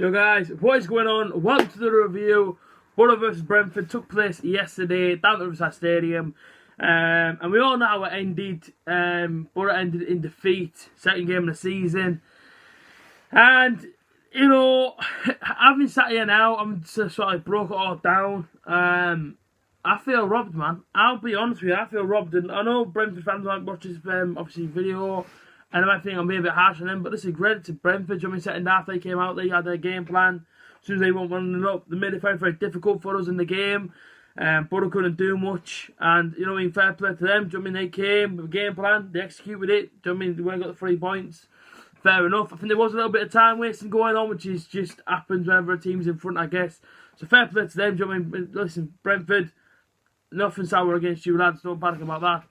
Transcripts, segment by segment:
Yo guys, what is going on? Welcome to the review. Borough vs Brentford took place yesterday down at the Riverside Stadium. And we all know how it ended. Borough ended in defeat, second game of the season. And, you know, having sat here now, I'm just sort of broke it all down. I feel robbed, man. I'll be honest with you, I feel robbed. And I know Brentford fans might watch this obviously video, and I might think I'm being a bit harsh on them, but this is credit to Brentford. During second half, they came out, they had their game plan. As soon as they went 1-0 up, they made it very, very difficult for us in the game. Borough couldn't do much, and you know what I mean, fair play to them. Do you know what I mean? They came with a game plan, they executed it. Do you know what I mean? They went and got the 3 points. Fair enough. I think there was a little bit of time wasting going on, which is just happens whenever a team's in front, I guess. So fair play to them. Do you know what I mean? Listen, Brentford, nothing sour against you lads, don't panic about that.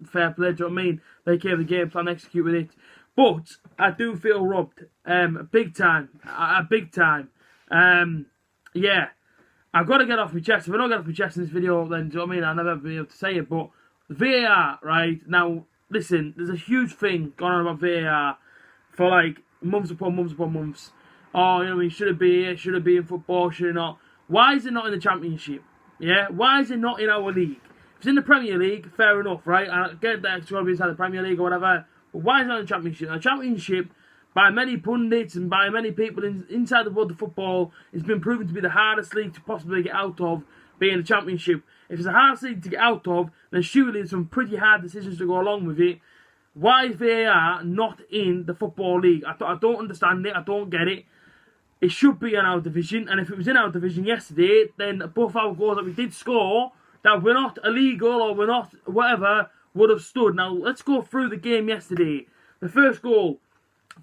Fair play, do you know what I mean? They came the game plan, executed it. But I do feel robbed. Big time. Big time. Yeah. I've got to get off my chest. If I don't get off my chest in this video, then do you know what I mean? I'll never be able to say it. But VAR, right? Now, listen, there's a huge thing going on about VAR for like months upon months upon months. Oh, you know what I mean? Should it be here? Should it be in football? Should it not? Why is it not in the Championship? Yeah? Why is it not in our league? If it's in the Premier League, fair enough, right? I get that it's going to be inside the Premier League or whatever. But why is it not in the Championship? Now, the Championship, by many pundits and by many people inside the world of football, it's been proven to be the hardest league to possibly get out of, being the Championship. If it's the hardest league to get out of, then surely there's some pretty hard decisions to go along with it. Why is VAR not in the Football League? I don't understand it. I don't get it. It should be in our division, and if it was in our division yesterday, then both our goals that we did score, that we're not illegal or we're not whatever, would have stood. Now, let's go through the game yesterday. The first goal,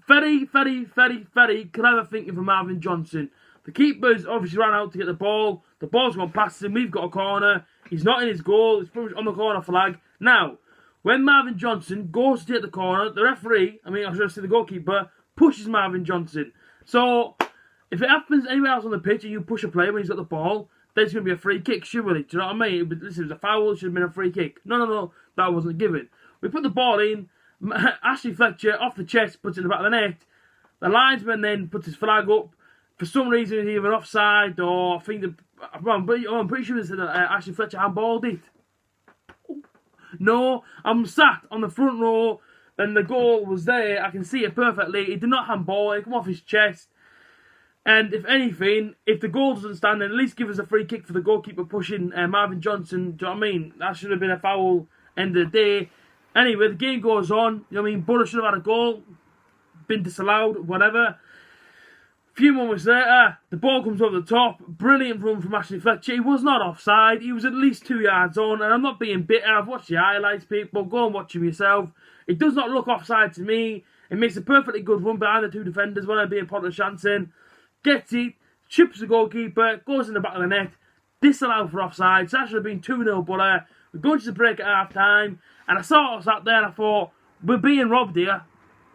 very clever thinking from Marvin Johnson. The keeper's obviously ran out to get the ball. The ball's gone past him. We've got a corner. He's not in his goal. It's pretty much on the corner flag. Now, when Marvin Johnson goes to hit the corner, the referee, I should say the goalkeeper, pushes Marvin Johnson. So, if it happens anywhere else on the pitch and you push a player when he's got the ball, there's going to be a free kick, surely. Do you know what I mean? This was a foul, it should have been a free kick. No, that wasn't given. We put the ball in, Ashley Fletcher off the chest, puts it in the back of the net. The linesman then puts his flag up. For some reason, he's either offside or I think I'm pretty sure that Ashley Fletcher handballed it. No, I'm sat on the front row and the goal was there. I can see it perfectly. He did not handball it, come off his chest. And if anything, if the goal doesn't stand, then at least give us a free kick for the goalkeeper pushing Marvin Johnson. Do you know what I mean? That should have been a foul end of the day. Anyway, the game goes on. You know what I mean? Borough should have had a goal. Been disallowed, whatever. A few moments later, the ball comes over the top. Brilliant run from Ashley Fletcher. He was not offside. He was at least 2 yards on. And I'm not being bitter. I've watched the highlights, people. Go and watch them yourself. It does not look offside to me. It makes a perfectly good run behind the 2 defenders when I'm being Potter Shanson. Gets it, chips the goalkeeper, goes in the back of the net, disallowed for offside. So that should have been 2-0 Borough. We're going to the break at half time, and I saw us out there and I thought, we're being robbed here.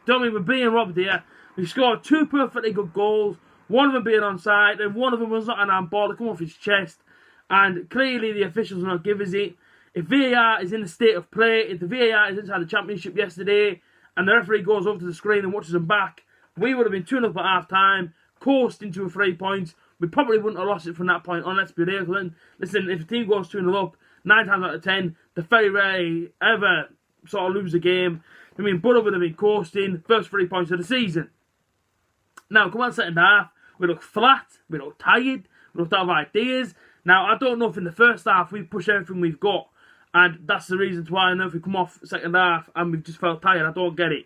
Don't mean we're being robbed here. We scored 2 perfectly good goals, one of them being onside, and one of them was not an handball to come off his chest. And clearly the officials will not give us it. If VAR is in the state of play, if the VAR is inside the Championship yesterday, and the referee goes over to the screen and watches them back, we would have been 2-0 at half time. Coast into a 3 points, we probably wouldn't have lost it from that point on. Let's be real. Listen, if a team goes 2-0 up, 9 times out of 10, they very rarely ever sort of lose a game. I mean, Borough would have been coasting, first 3 points of the season. Now, come on, second half, we look flat, we look tired, we looked out of ideas. Now, I don't know if in the first half we pushed everything we've got, and that's the reason why I know if we come off second half and we've just felt tired, I don't get it.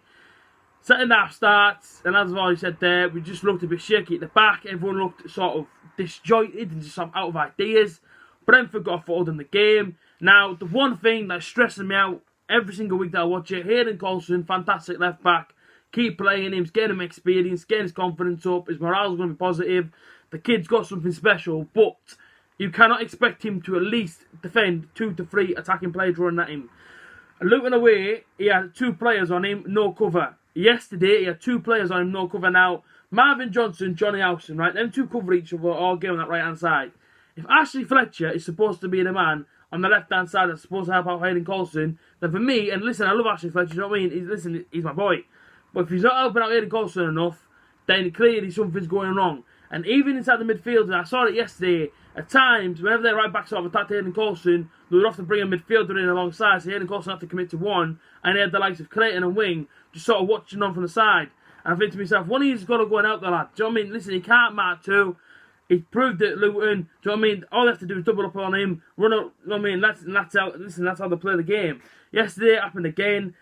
Second half starts, and as I've already said there, we just looked a bit shaky at the back. Everyone looked sort of disjointed and just sort of out of ideas. Brentford got a foothold in the game. Now, the one thing that's stressing me out every single week that I watch it, Hayden Coulson, fantastic left back. Keep playing him, getting him experience, getting his confidence up. His morale's going to be positive. The kid's got something special, but you cannot expect him to at least defend 2 to 3 attacking players running at him. And looking away, he had 2 players on him, no cover. Yesterday, he had 2 players on him, no cover. Now, Marvin Johnson, Johnny Howson, right? Them 2 cover each other all game on that right-hand side. If Ashley Fletcher is supposed to be the man on the left-hand side that's supposed to help out Hayden Coulson, then for me, and listen, I love Ashley Fletcher, you know what I mean? He's my boy. But if he's not helping out Hayden Coulson enough, then clearly something's going wrong. And even inside the midfield, and I saw it yesterday, at times, whenever their right back sort of attacked Hayden Coulson, they would often bring a midfielder in alongside, so Hayden Coulson had to commit to one, and they had the likes of Clayton and Wing just sort of watching on from the side. And I think to myself, one of you's got to go and help the lad. Do you know what I mean? Listen, he can't mark two. He proved it at Luton. Do you know what I mean? All they have to do is double up on him, run up. You know what I mean? That's how they play the game. Yesterday it happened again.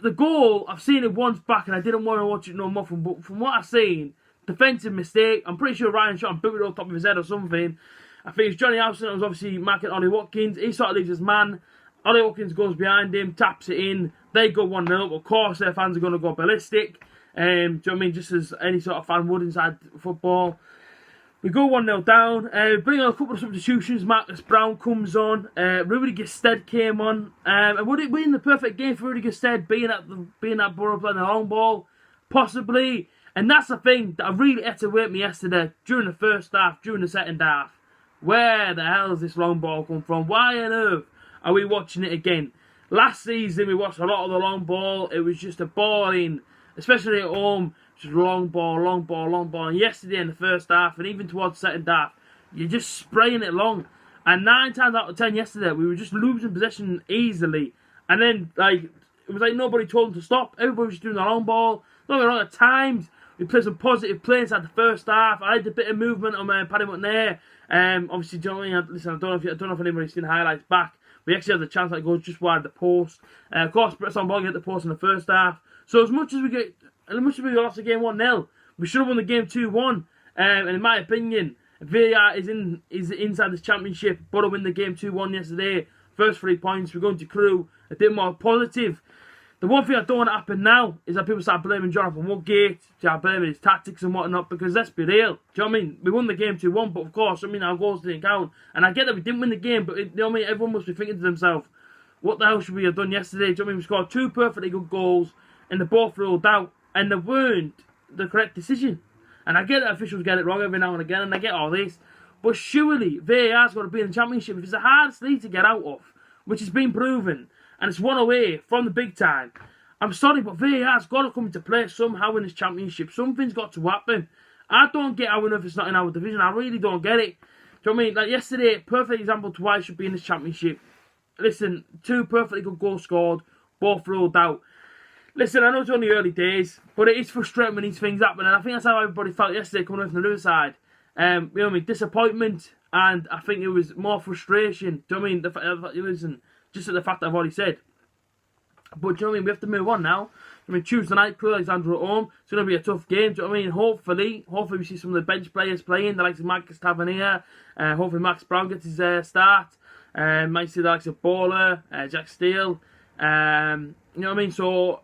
The goal, I've seen it once back, and I didn't want to watch it no more. But from what I've seen, defensive mistake. I'm pretty sure Ryan shot and booted it on top of his head or something. I think it's Johnny Howson that was obviously marking Ollie Watkins. He sort of leaves his man. Ollie Watkins goes behind him, taps it in. They go 1-0. Of course, their fans are going to go ballistic. Do you know what I mean? Just as any sort of fan would inside football. We go 1-0 down. Bring on a couple of substitutions. MIDDLESBROUGH comes on. Rudy Gestead came on. And would it be the perfect game for Rudy Gestead being at Borough playing the long ball? Possibly. And that's the thing that really had to wake me yesterday during the first half, during the second half. Where the hell has this long ball come from? Why on earth are we watching it again? Last season we watched a lot of the long ball. It was just a boring, especially at home. Just long ball, long ball, long ball. And yesterday in the first half, and even towards the second half, you're just spraying it long. And 9 times out of 10 yesterday, we were just losing possession easily. And then, it was like nobody told them to stop. Everybody was just doing the long ball. Not wrong, at times, we played some positive play inside the first half. I had a bit of movement on Paddy McNair. Obviously, do you know what I mean? Listen, I don't know if anybody's seen the highlights back. We actually had the chance that it goes just wide the post. Of course, Bretson Ball get the post in the first half. So as much as we lost the game 1-0, we should have won the game 2-1. And in my opinion, VAR is inside this championship. Borough win the game 2-1 yesterday. First 3 points. We're going to Crewe a bit more positive. The one thing I don't want to happen now is that people start blaming Jonathan Woodgate, start blaming his tactics and whatnot, because let's be real. Do you know what I mean? We won the game 2-1, but of course, I mean, our goals didn't count. And I get that we didn't win the game, but you know what I mean? Everyone must be thinking to themselves, what the hell should we have done yesterday? Do you know what I mean? We scored 2 perfectly good goals, and they're both ruled out, and they weren't the correct decision. And I get that officials get it wrong every now and again, and I get all this, but surely VAR's got to be in the championship. If it's the hardest league to get out of, which has been proven, and it's one away from the big time, I'm sorry, but VAR's got to come into play somehow in this championship. Something's got to happen. I don't get how enough it's not in our division. I really don't get it. Do you know what I mean? Like yesterday, perfect example to why it should be in this championship. Listen, 2 perfectly good goals scored, both ruled out. Listen, I know it's only early days, but it is frustrating when these things happen, and I think that's how everybody felt yesterday coming away from the other side. You know what I mean? Disappointment, and I think it was more frustration. Do you know what I mean? Listen, just at the fact that I've already said. But do you know what I mean? We have to move on now. I mean, Tuesday night, Crewe Alexandra at home. It's going to be a tough game. Do you know what I mean? Hopefully we see some of the bench players playing. The likes of Marcus Tavernier. Hopefully Max Brown gets his start. Might see the likes of Bowler, Jack Steele. You know what I mean? So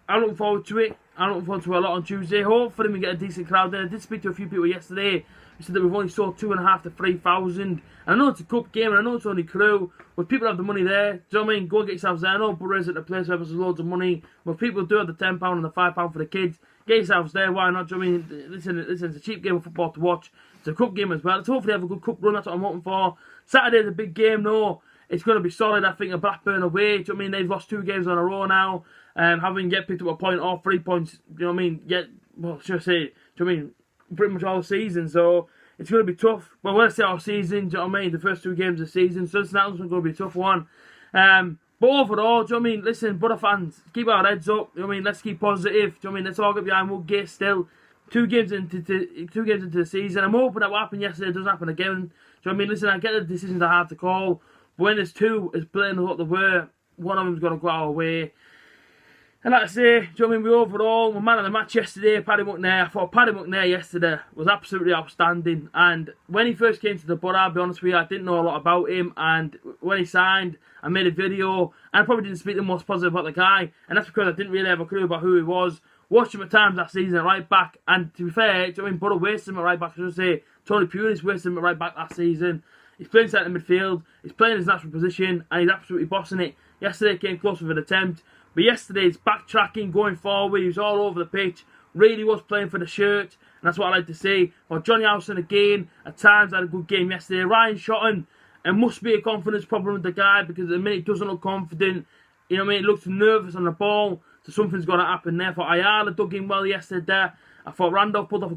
I'm looking forward to it. I'm looking forward to it a lot on Tuesday. Hopefully we get a decent crowd there. I did speak to a few people yesterday who said that we've only sold 2,500 to 3,000. And I know it's a cup game, and I know it's only Crewe, but people have the money there. Do you know what I mean? Go and get yourselves there. I know Borough's at the place where there's loads of money, but people do have the £10 and the £5 for the kids. Get yourselves there. Why not? Do you know what I mean? Listen, it's a cheap game of football to watch. It's a cup game as well. Let's hopefully have a good cup run. That's what I'm hoping for. Saturday's a big game, though. It's going to be solid, I think, a Blackburn away. Do you know what I mean? They've lost 2 games on a row now. Having yet picked up a point or 3 points, you know what I mean? Should I say, do you know what I mean? Pretty much all season, so it's going to be tough. Well, when I say all season, do you know what I mean? The first 2 games of the season, so it's going to be a tough one. But overall, do you know what I mean? Listen, Borough fans, keep our heads up. You know what I mean? Let's keep positive. Do you know what I mean? Let's all get behind Woodgate still. 2 games into the season. I'm hoping that what happened yesterday doesn't happen again. Do you know what I mean? Listen, I get the decisions are hard to call, but when there's 2 as blatant as what they were, one of them's going to go our way. And like I say, do you know what I mean? We overall, we're man of the match yesterday, Paddy McNair. I thought Paddy McNair yesterday was absolutely outstanding. And when he first came to the Borough, I'll be honest with you, I didn't know a lot about him. And when he signed, I made a video, and I probably didn't speak the most positive about the guy. And that's because I didn't really have a clue about who he was. Watched him at times that season at right back. And to be fair, do you know what I mean? Borough wasted him at right back. I should say, Tony Pulis wasted him at right back that season. He's playing centre midfield. He's playing his natural position, and he's absolutely bossing it. Yesterday came close with an attempt. But yesterday's backtracking, going forward, he was all over the pitch, really was playing for the shirt, and that's what I like to see. Well, Johnny Howson again, at times had a good game yesterday. Ryan Shotton, it must be a confidence problem with the guy, because at the minute he doesn't look confident. You know what I mean? He looks nervous on the ball, so something's got to happen there. For Ayala dug in well yesterday. I thought Randolph pulled off a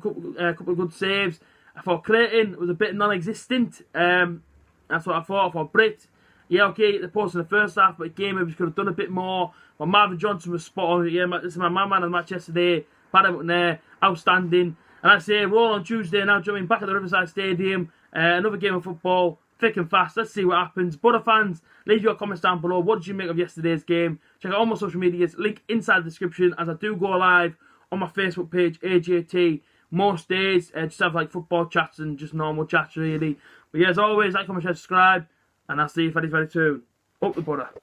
couple of good saves. I thought Clayton was a bit non-existent. That's what I thought. I thought Britt, yeah, okay, the post in the first half, but game maybe could have done a bit more. But Marvin Johnson was spot on. Yeah, this is my man of the match yesterday. Paddington there, outstanding. And I say, roll on Tuesday now, do you know what I mean? Back at the Riverside Stadium, another game of football, thick and fast. Let's see what happens. Butter fans, leave your comments down below. What did you make of yesterday's game? Check out all my social medias, link inside the description, as I do go live on my Facebook page, A.J.T. Most days, just have like football chats and just normal chats really. But yeah, as always, like, comment, share, subscribe, and I'll see you very, very soon. Up the butter.